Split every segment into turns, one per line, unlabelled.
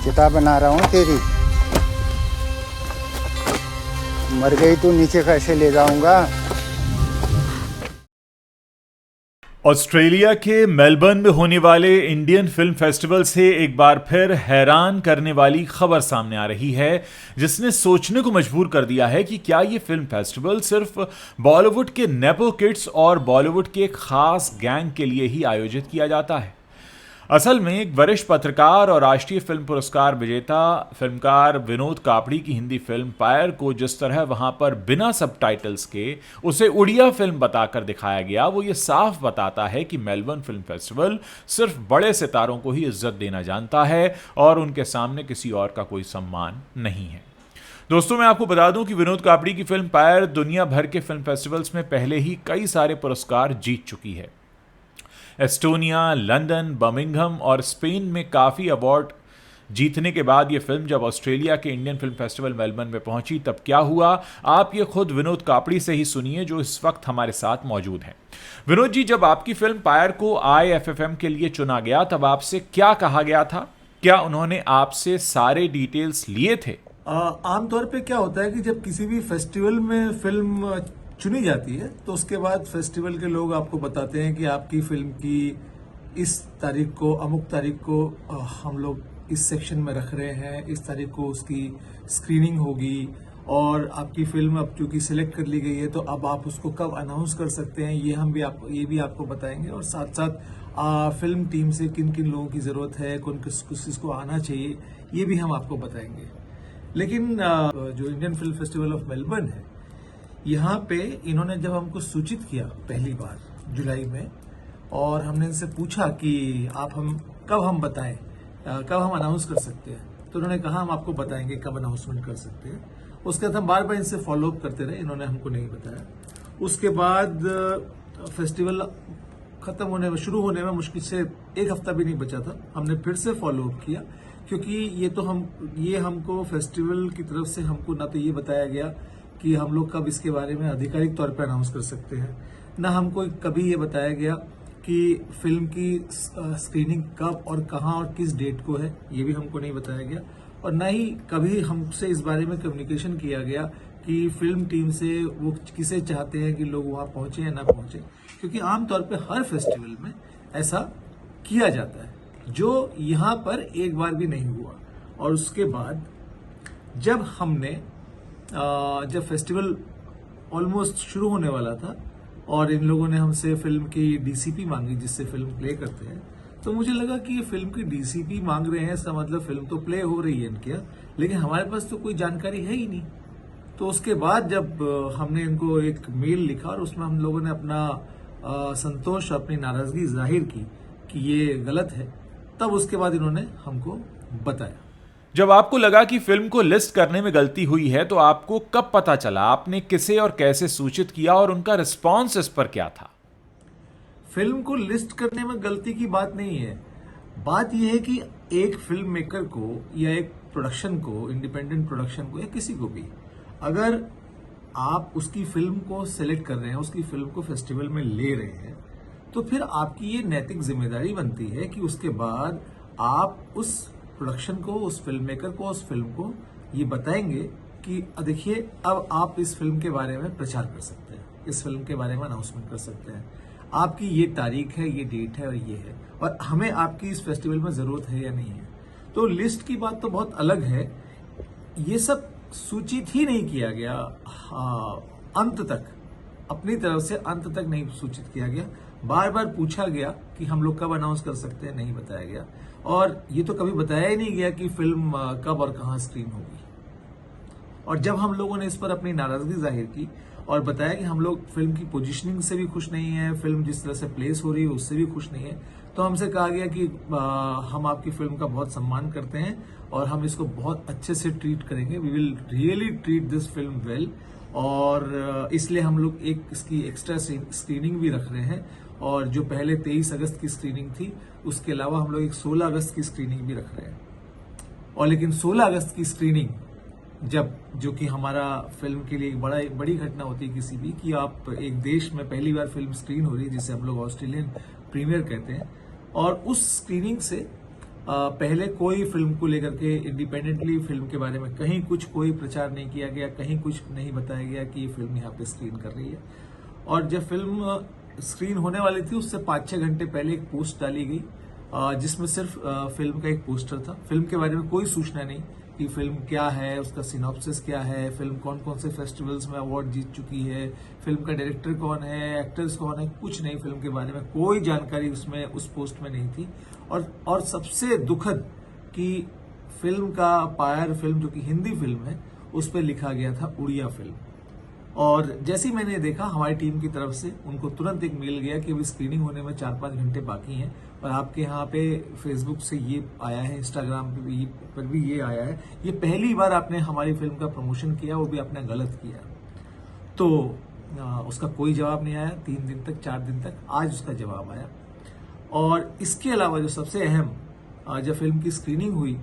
चिता बना रहा हूँ तेरी। मर गई तो नीचे कैसे ले जाऊंगा।
ऑस्ट्रेलिया के मेलबर्न में होने वाले इंडियन फिल्म फेस्टिवल से एक बार फिर हैरान करने वाली खबर सामने आ रही है, जिसने सोचने को मजबूर कर दिया है कि क्या ये फिल्म फेस्टिवल सिर्फ बॉलीवुड के नेपो किड्स और बॉलीवुड के एक खास गैंग के लिए ही आयोजित किया जाता है। असल में एक वरिष्ठ पत्रकार और राष्ट्रीय फिल्म पुरस्कार विजेता फिल्मकार विनोद कापड़ी की हिंदी फिल्म पायर को जिस तरह वहां पर बिना सबटाइटल्स के उसे उड़िया फिल्म बताकर दिखाया गया, वो ये साफ बताता है कि मेलबर्न फिल्म फेस्टिवल सिर्फ बड़े सितारों को ही इज्जत देना जानता है और उनके सामने किसी और का कोई सम्मान नहीं है। दोस्तों, मैं आपको बता दूं कि विनोद कापड़ी की फिल्म पायर दुनिया भर के फिल्म फेस्टिवल्स में पहले ही कई सारे पुरस्कार जीत चुकी है। एस्टोनिया, लंदन, बर्मिंघम और स्पेन में काफ़ी अवार्ड जीतने के बाद ये फिल्म जब ऑस्ट्रेलिया के इंडियन फिल्म फेस्टिवल मेलबर्न में पहुंची तब क्या हुआ, आप ये खुद विनोद कापड़ी से ही सुनिए, जो इस वक्त हमारे साथ मौजूद हैं। विनोद जी, जब आपकी फिल्म पायर को IFFM के लिए चुना गया तब आपसे क्या कहा गया था? क्या उन्होंने आपसे सारे डिटेल्स लिए थे?
आमतौर पे क्या होता है कि जब किसी भी फेस्टिवल में फिल्म चुनी जाती है तो उसके बाद फेस्टिवल के लोग आपको बताते हैं कि आपकी फिल्म की इस तारीख को, अमुक तारीख को हम लोग इस सेक्शन में रख रहे हैं, इस तारीख को उसकी स्क्रीनिंग होगी और आपकी फिल्म अब चूंकि सिलेक्ट कर ली गई है तो अब आप उसको कब अनाउंस कर सकते हैं, ये भी आपको बताएंगे। और साथ साथ फिल्म टीम से किन किन लोगों की जरूरत है, किसको आना चाहिए, ये भी हम आपको बताएंगे। लेकिन जो Indian film festival of Melbourne है, यहाँ पे इन्होंने जब हमको सूचित किया पहली बार जुलाई में और हमने इनसे पूछा कि कब हम बताएं, कब हम अनाउंस कर सकते हैं, तो उन्होंने कहा हम आपको बताएंगे कब अनाउंसमेंट कर सकते हैं। उसके बाद हम बार बार इनसे फॉलो अप करते रहे, इन्होंने हमको नहीं बताया। उसके बाद फेस्टिवल खत्म शुरू होने में मुश्किल से एक हफ्ता भी नहीं बचा था, हमने फिर से फॉलो अप किया, क्योंकि ये हमको फेस्टिवल की तरफ से हमको ना तो ये बताया गया कि हम लोग कब इसके बारे में आधिकारिक तौर पर अनाउंस कर सकते हैं, ना हमको कभी ये बताया गया कि फिल्म की स्क्रीनिंग कब और कहां और किस डेट को है, ये भी हमको नहीं बताया गया। और ना ही कभी हमसे इस बारे में कम्युनिकेशन किया गया कि फिल्म टीम से वो किसे चाहते हैं कि लोग वहां पहुंचे या ना पहुंचे, क्योंकि आमतौर पर हर फेस्टिवल में ऐसा किया जाता है, जो यहाँ पर एक बार भी नहीं हुआ। और उसके बाद जब फेस्टिवल ऑलमोस्ट शुरू होने वाला था और इन लोगों ने हमसे फिल्म की DCP मांगी, जिससे फिल्म प्ले करते हैं, तो मुझे लगा कि ये फिल्म की DCP मांग रहे हैं, इसका मतलब फिल्म तो प्ले हो रही है इनके यहाँ, लेकिन हमारे पास तो कोई जानकारी है ही नहीं। तो उसके बाद जब हमने इनको एक मेल लिखा और उसमें हम लोगों ने अपना संतोष, अपनी नाराजगी जाहिर की कि ये गलत है, तब उसके बाद इन्होंने हमको बताया।
जब आपको लगा कि फिल्म को लिस्ट करने में गलती हुई है तो आपको कब पता चला? आपने किसे और कैसे सूचित किया और उनका रिस्पॉन्स इस पर क्या था?
फिल्म को लिस्ट करने में गलती की बात नहीं है। बात यह है कि एक फिल्म मेकर को या एक प्रोडक्शन को, इंडिपेंडेंट प्रोडक्शन को या किसी को भी, अगर आप उसकी फिल्म को सेलेक्ट कर रहे हैं, उसकी फिल्म को फेस्टिवल में ले रहे हैं, तो फिर आपकी ये नैतिक जिम्मेदारी बनती है कि उसके बाद आप उस प्रोडक्शन को, उस फिल्म मेकर को, उस फिल्म को ये बताएंगे कि देखिए अब आप इस फिल्म के बारे में प्रचार कर सकते हैं, इस फिल्म के बारे में अनाउंसमेंट कर सकते हैं, आपकी ये तारीख है, ये डेट है और ये है, और हमें आपकी इस फेस्टिवल में जरूरत है या नहीं है। तो लिस्ट की बात तो बहुत अलग है, ये सब सूचित ही नहीं किया गया, अंत तक अपनी तरफ से अंत तक नहीं सूचित किया गया। बार बार पूछा गया कि हम लोग कब अनाउंस कर सकते हैं, नहीं बताया गया। और ये तो कभी बताया ही नहीं गया कि फिल्म कब और कहां स्क्रीन होगी। और जब हम लोगों ने इस पर अपनी नाराजगी जाहिर की और बताया कि हम लोग फिल्म की पोजीशनिंग से भी खुश नहीं है, फिल्म जिस तरह से प्लेस हो रही है उससे भी खुश नहीं है, तो हमसे कहा गया कि हम आपकी फिल्म का बहुत सम्मान करते हैं और हम इसको बहुत अच्छे से ट्रीट करेंगे, we will really treat this film well, और इसलिए हम लोग एक इसकी एक्स्ट्रा स्क्रीनिंग भी रख रहे हैं। और जो पहले 23 अगस्त की स्क्रीनिंग थी, उसके अलावा हम लोग एक 16 अगस्त की स्क्रीनिंग भी रख रहे हैं। और लेकिन 16 अगस्त की स्क्रीनिंग जब जो कि हमारा फिल्म के लिए एक बड़ी घटना होती है किसी भी, कि आप एक देश में पहली बार फिल्म स्क्रीन हो रही है, जिसे हम लोग ऑस्ट्रेलियन प्रीमियर कहते हैं, और उस स्क्रीनिंग से पहले कोई फिल्म को लेकर के इंडिपेंडेंटली फिल्म के बारे में कहीं कुछ कोई प्रचार नहीं किया गया, कहीं कुछ नहीं बताया गया कि ये फिल्म यहाँ पे स्क्रीन कर रही है। और जब फिल्म स्क्रीन होने वाली थी उससे 5-6 घंटे पहले एक पोस्ट डाली गई, जिसमें सिर्फ फिल्म का एक पोस्टर था, फिल्म के बारे में कोई सूचना नहीं कि फिल्म क्या है, उसका सिनॉप्सिस क्या है, फिल्म कौन कौन से फेस्टिवल्स में अवार्ड जीत चुकी है, फिल्म का डायरेक्टर कौन है, एक्टर्स कौन है, कुछ नहीं, फिल्म के बारे में कोई जानकारी उसमें उस पोस्ट में नहीं थी। और सबसे दुखद कि फिल्म का पायर फिल्म, जो कि हिंदी फिल्म है, उस पर लिखा गया था उड़िया फिल्म। और जैसे ही मैंने देखा, हमारी टीम की तरफ से उनको तुरंत एक मेल गया कि अभी स्क्रीनिंग होने में 4-5 घंटे बाकी हैं, और आपके यहाँ पे फेसबुक से ये आया है, इंस्टाग्राम पर भी ये आया है, ये पहली बार आपने हमारी फिल्म का प्रमोशन किया, वो भी आपने गलत किया। तो उसका कोई जवाब नहीं आया 3 दिन तक, 4 दिन तक। आज उसका जवाब आया। और इसके अलावा जो सबसे अहम, जब फिल्म की स्क्रीनिंग हुई,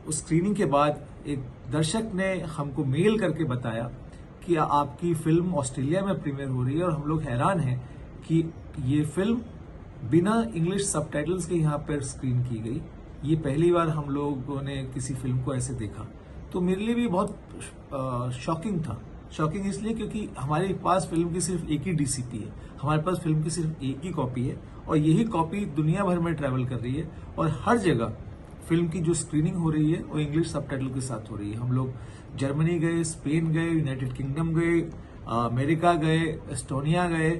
उस स्क्रीनिंग के बाद एक दर्शक ने हमको मेल करके बताया कि आपकी फिल्म ऑस्ट्रेलिया में प्रीमियर हो रही है, और हम लोग हैरान हैं कि ये फिल्म बिना इंग्लिश सबटाइटल्स के यहाँ पर स्क्रीन की गई। ये पहली बार हम लोगों ने किसी फिल्म को ऐसे देखा। तो मेरे लिए भी बहुत शॉकिंग था। शॉकिंग इसलिए क्योंकि हमारे पास फिल्म की सिर्फ एक ही डीसीपी है, हमारे पास फिल्म की सिर्फ एक ही कॉपी है, और यही कॉपी दुनिया भर में ट्रैवल कर रही है, और हर जगह फिल्म की जो स्क्रीनिंग हो रही है वो इंग्लिश सबटाइटल के साथ हो रही है। हम लोग जर्मनी गए, स्पेन गए, यूनाइटेड किंगडम गए, अमेरिका गए, एस्टोनिया गए,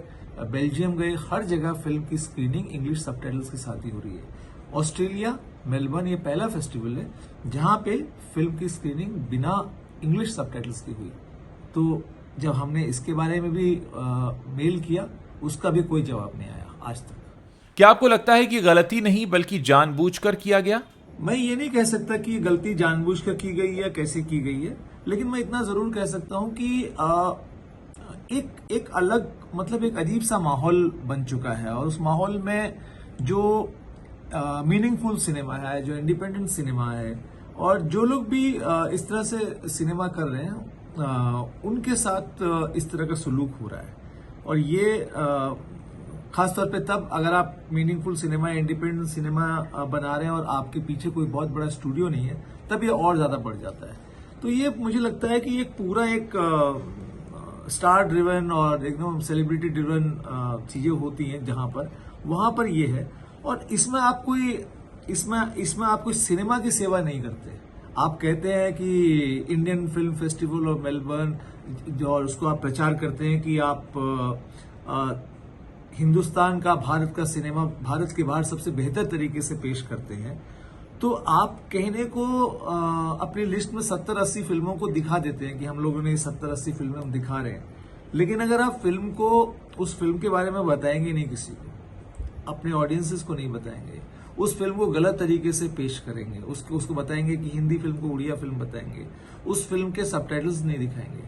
बेल्जियम गए, हर जगह फिल्म की स्क्रीनिंग इंग्लिश सबटाइटल्स के साथ ही हो रही है। ऑस्ट्रेलिया, मेलबर्न, ये पहला फेस्टिवल है जहां पे फिल्म की स्क्रीनिंग बिना इंग्लिश सबटाइटल्स की हुई। तो जब हमने इसके बारे में भी मेल किया, उसका भी कोई जवाब नहीं आया आज तक।
क्या आपको लगता है कि गलती नहीं बल्कि जानबूझकर किया गया?
मैं ये नहीं कह सकता कि गलती जानबूझकर की गई है, कैसे की गई है, लेकिन मैं इतना जरूर कह सकता हूं कि एक अलग, मतलब एक अजीब सा माहौल बन चुका है, और उस माहौल में जो मीनिंगफुल सिनेमा है, जो इंडिपेंडेंट सिनेमा है, और जो लोग भी इस तरह से सिनेमा कर रहे हैं, उनके साथ इस तरह का सलूक हो रहा है। और ये खासतौर पे तब अगर आप मीनिंगफुल सिनेमा, इंडिपेंडेंट सिनेमा बना रहे हैं और आपके पीछे कोई बहुत बड़ा स्टूडियो नहीं है, तब ये और ज्यादा बढ़ जाता है। तो ये मुझे लगता है कि एक पूरा एक स्टार ड्रिवन और एकदम सेलिब्रिटी ड्रिवन चीजें होती हैं जहां पर, वहां पर ये है। और इसमें आप कोई सिनेमा की सेवा नहीं करते। आप कहते हैं कि इंडियन फिल्म फेस्टिवल और मेलबर्न, और उसको आप प्रचार करते हैं कि आप हिंदुस्तान का, भारत का सिनेमा भारत के बाहर सबसे बेहतर तरीके से पेश करते हैं। तो आप कहने को अपनी लिस्ट में 70-80 फिल्मों को दिखा देते हैं कि हम लोगों ने 70-80 फिल्में हम दिखा रहे हैं, लेकिन अगर आप फिल्म को, उस फिल्म के बारे में बताएंगे नहीं किसी को, अपने ऑडियंसेस को नहीं बताएंगे, उस फिल्म को गलत तरीके से पेश करेंगे, उसको बताएंगे कि हिंदी फिल्म को उड़िया फिल्म बताएंगे, उस फिल्म के सबटाइटल्स नहीं दिखाएंगे,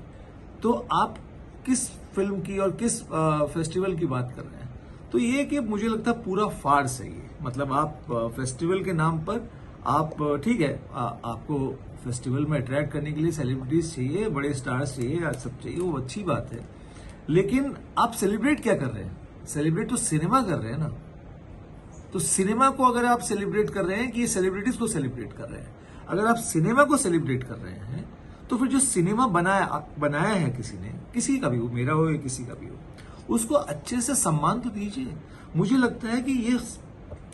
तो आप किस फिल्म की और किस फेस्टिवल की बात कर रहे हैं? तो ये कि मुझे लगता है पूरा फार्स है ये। मतलब आप फेस्टिवल के नाम पर आप, ठीक है, आपको फेस्टिवल में अट्रैक्ट करने के लिए सेलिब्रिटीज चाहिए, बड़े स्टार्स चाहिए, सब चाहिए, वो अच्छी बात है, लेकिन आप सेलिब्रेट क्या कर रहे हैं? सेलिब्रेट तो सिनेमा कर रहे हैं ना। तो सिनेमा को अगर आप सेलिब्रेट कर रहे हैं कि ये सेलिब्रिटीज को सेलिब्रेट कर रहे हैं, अगर आप सिनेमा को सेलिब्रेट कर रहे हैं, तो फिर जो सिनेमा बनाया है किसी ने, किसी का भी हो, मेरा हो या किसी का भी हो, उसको अच्छे से सम्मान तो दीजिए। मुझे लगता है कि ये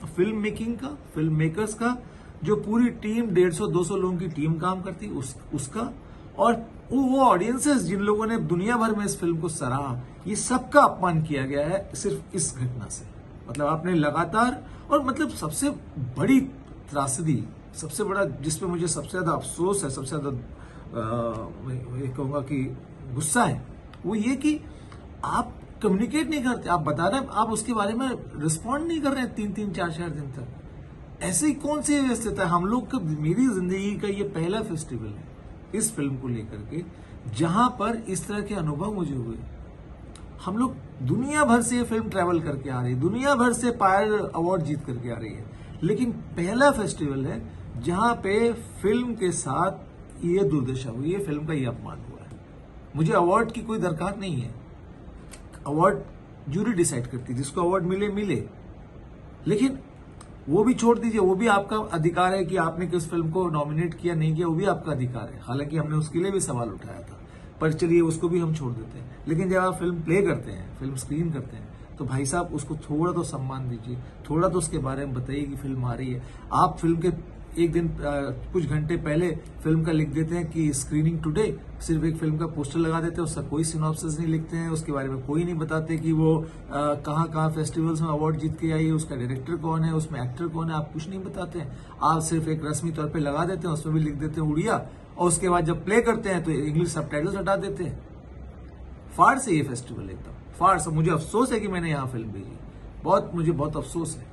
फिल्म मेकिंग का, फिल्म मेकर्स का जो पूरी टीम, 150-200 लोगों की टीम काम करती है, उसका, और वो ऑडियंसेस जिन लोगों ने दुनिया भर में इस फिल्म को सराहा, ये सबका अपमान किया गया है सिर्फ इस घटना से। मतलब आपने लगातार, और मतलब सबसे बड़ी त्रासदी, सबसे बड़ा जिसपे मुझे सबसे ज्यादा अफसोस है, सबसे ज्यादा ये कहूंगा कि गुस्सा है, वो ये कि आप कम्युनिकेट नहीं करते। आप बता रहे हैं, आप उसके बारे में रिस्पॉन्ड नहीं कर रहे हैं 3-3, 4-4 दिन तक। ऐसी कौन सी व्यवस्था है? हम लोग का, मेरी जिंदगी का ये पहला फेस्टिवल है इस फिल्म को लेकर के, जहां पर इस तरह के अनुभव मुझे हुए। हम लोग दुनिया भर से ये फिल्म ट्रैवल करके आ रही है, दुनिया भर से पायर अवार्ड जीत करके आ रही है, लेकिन पहला फेस्टिवल है जहां पे फिल्म के साथ ये दुर्दशा हुई है, फिल्म का ये अपमान हुआ है। मुझे अवार्ड की कोई दरकार नहीं है, अवार्ड जूरी डिसाइड करती है, जिसको अवार्ड मिले मिले, लेकिन वो भी छोड़ दीजिए, वो भी आपका अधिकार है कि आपने किस फिल्म को नॉमिनेट किया नहीं किया, वो भी आपका अधिकार है। हालांकि हमने उसके लिए भी सवाल उठाया था, पर चलिए उसको भी हम छोड़ देते हैं। लेकिन जब आप फिल्म प्ले करते हैं, फिल्म स्क्रीन करते हैं, तो भाई साहब उसको थोड़ा तो सम्मान दीजिए, थोड़ा तो उसके बारे में बताइए कि फिल्म आ रही है। आप फिल्म के एक दिन कुछ घंटे पहले फिल्म का लिख देते हैं कि स्क्रीनिंग टुडे, सिर्फ एक फिल्म का पोस्टर लगा देते हैं, उसका कोई सिनॉप्सिस नहीं लिखते हैं, उसके बारे में कोई नहीं बताते कि वो कहाँ कहाँ फेस्टिवल्स में अवार्ड जीत के आई है, उसका डायरेक्टर कौन है, उसमें एक्टर कौन है, आप कुछ नहीं बताते हैं। आप सिर्फ एक रस्मी तौर पे लगा देते हैं, उसमें भी लिख देते हैं उड़िया, और उसके बाद जब प्ले करते हैं तो इंग्लिश सबटाइटल्स हटा देते हैं। फार्स है ये फेस्टिवल, एकदम फार्स। मुझे अफसोस है कि मैंने यहाँ फिल्म भेजी, मुझे बहुत अफसोस है।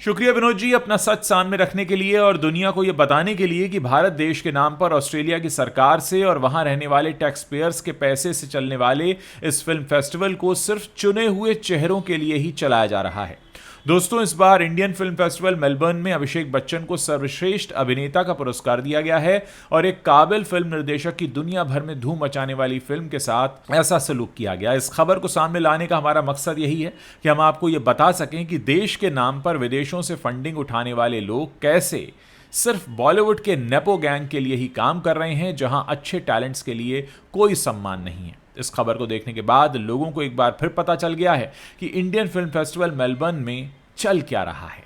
शुक्रिया विनोद जी, अपना सच सामने रखने के लिए और दुनिया को यह बताने के लिए कि भारत देश के नाम पर ऑस्ट्रेलिया की सरकार से और वहां रहने वाले टैक्स पेयर्स के पैसे से चलने वाले इस फिल्म फेस्टिवल को सिर्फ चुने हुए चेहरों के लिए ही चलाया जा रहा है। दोस्तों, इस बार इंडियन फिल्म फेस्टिवल मेलबर्न में अभिषेक बच्चन को सर्वश्रेष्ठ अभिनेता का पुरस्कार दिया गया है और एक काबिल फिल्म निर्देशक की दुनिया भर में धूम मचाने वाली फिल्म के साथ ऐसा सलूक किया गया। इस खबर को सामने लाने का हमारा मकसद यही है कि हम आपको ये बता सकें कि देश के नाम पर विदेशों से फंडिंग उठाने वाले लोग कैसे सिर्फ बॉलीवुड के नेपो गैंग के लिए ही काम कर रहे हैं, जहां अच्छे टैलेंट्स के लिए कोई सम्मान नहीं है। इस खबर को देखने के बाद लोगों को एक बार फिर पता चल गया है कि इंडियन फिल्म फेस्टिवल मेलबर्न में चल क्या रहा है।